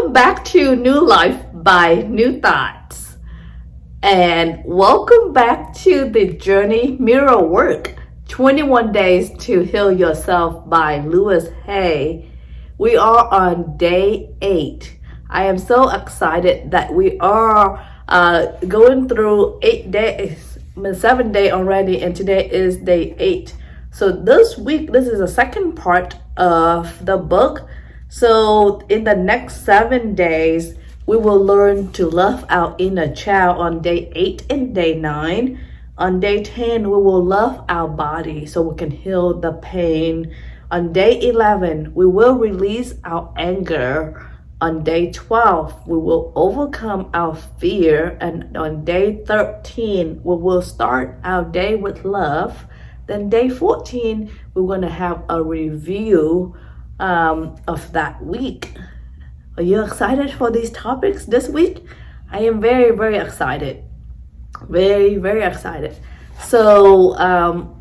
Welcome back to New Life by New Thoughts. And welcome back to the Journey Mirror Work 21 Days to Heal Yourself by Louise. We are on day 8. I am so excited that we are going through 8 days, 7 day already, and today is day 8. So this week, this is the second part of the book. So in the next 7 days, we will learn to love our inner child on day 8 and day 9. On day 10, we will love our body so we can heal the pain. On day 11, we will release our anger. On day 12, we will overcome our fear. And on day 13, we will start our day with love. Then day 14, we're going to have a review of that week. Are you excited for these topics this week? I am very, very excited. Very, very excited. So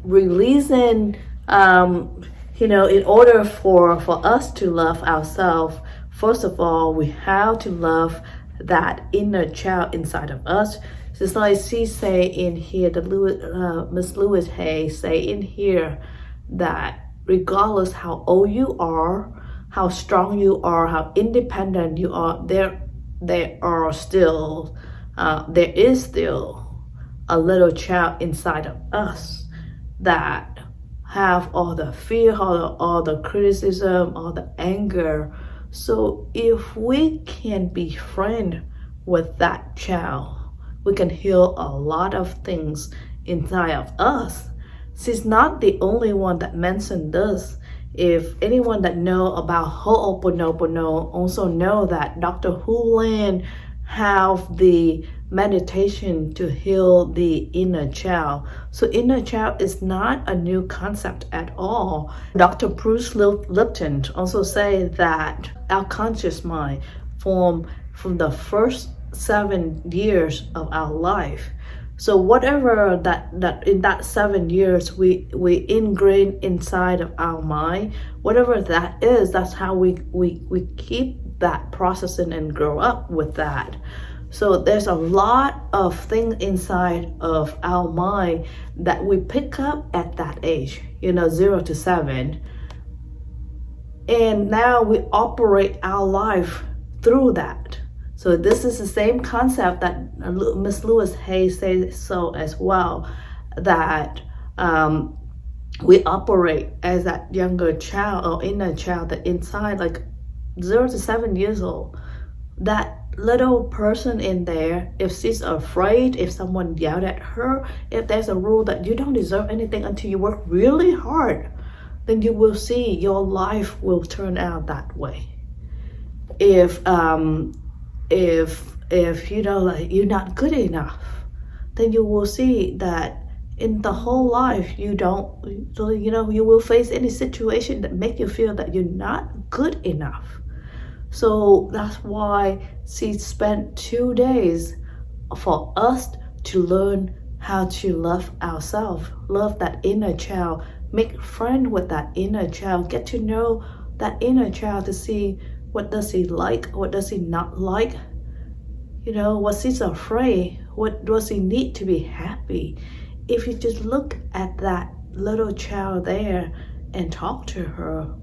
releasing, in order for us to love ourselves, first of all, we have to love that inner child inside of us. Just like she say in here, Miss Louise Hay say in here that regardless how old you are, how strong you are, how independent you are, there is still a little child inside of us that have all the fear, all the criticism, all the anger. So if we can befriend with that child, we can heal a lot of things inside of us. She's not the only one that mentioned this. If anyone that know about Ho'oponopono also know that Dr. Hulan have the meditation to heal the inner child. So inner child is not a new concept at all. Dr. Bruce Lipton also say that our conscious mind from the first 7 years of our life. So whatever that in that 7 years we ingrain inside of our mind, whatever that is, that's how we keep that processing and grow up with that. So there's a lot of things inside of our mind that we pick up at that age, 0 to 7. And now we operate our life through that. So this is the same concept that Miss Louise Hay says so as well, that we operate as that younger child or inner child that inside, like 0 to 7 years old. That little person in there, if she's afraid, if someone yelled at her, if there's a rule that you don't deserve anything until you work really hard, then you will see your life will turn out that way. If you're not good enough, then you will see that in the whole life you will face any situation that make you feel that you're not good enough. So that's why she spent 2 days for us to learn how to love ourselves, love that inner child, make friend with that inner child, get to know that inner child to see what does he like, what does he not like, what she's afraid, what does he need to be happy. If you just look at that little child there and talk to her,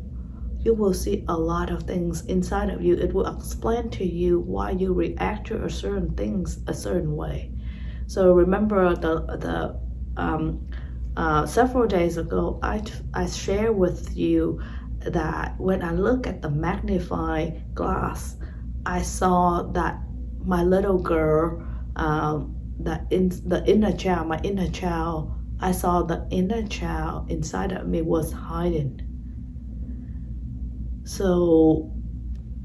you will see a lot of things inside of you. It will explain to you why you react to certain things a certain way. So remember the several days ago, I shared with you that when I look at the magnifying glass, I saw that my little girl, my inner child, I saw the inner child inside of me was hiding. So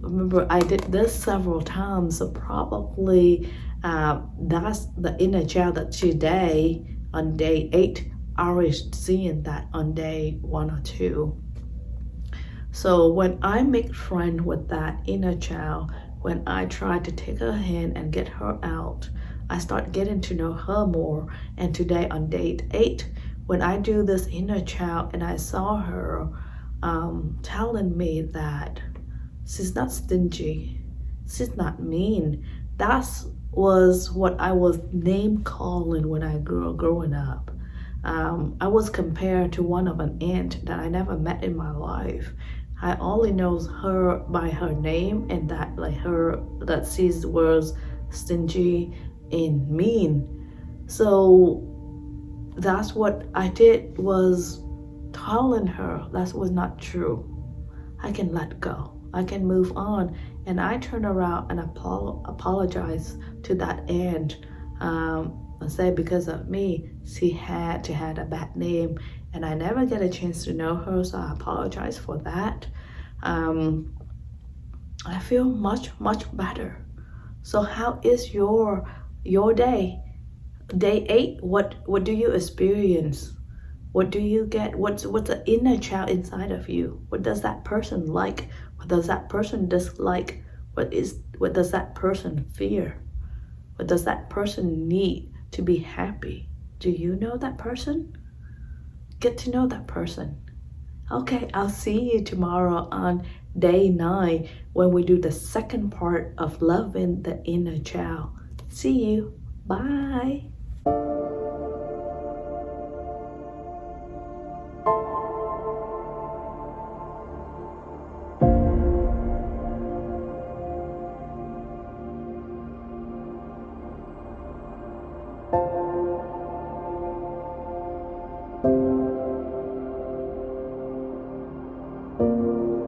remember, I did this several times, so probably that's the inner child that today on day 8, I was seeing that on day 1 or 2. So when I make friend with that inner child, when I try to take her hand and get her out, I start getting to know her more. And today on day 8, when I do this inner child and I saw her telling me that she's not stingy, She's not mean. That's was what I was name calling when I growing up. I was compared to one of an aunt that I never met in my life. I only knows her by her name, and that like her that she's was stingy and mean. So that's what I did, was telling her that was not true. I can let go. I can move on. And I turn around and apologize to that aunt, and say because of me, she had a bad name, and I never get a chance to know her, so I apologize for that. I feel much better. So how is your day? Day 8, what do you experience? What do you get? What's the inner child inside of you? What does that person like? What does that person dislike? What does that person fear? What does that person need to be happy? Do you know that person? Get to know that person. Okay, I'll see you tomorrow on day 9 when we do the second part of loving the inner child. See you. Bye.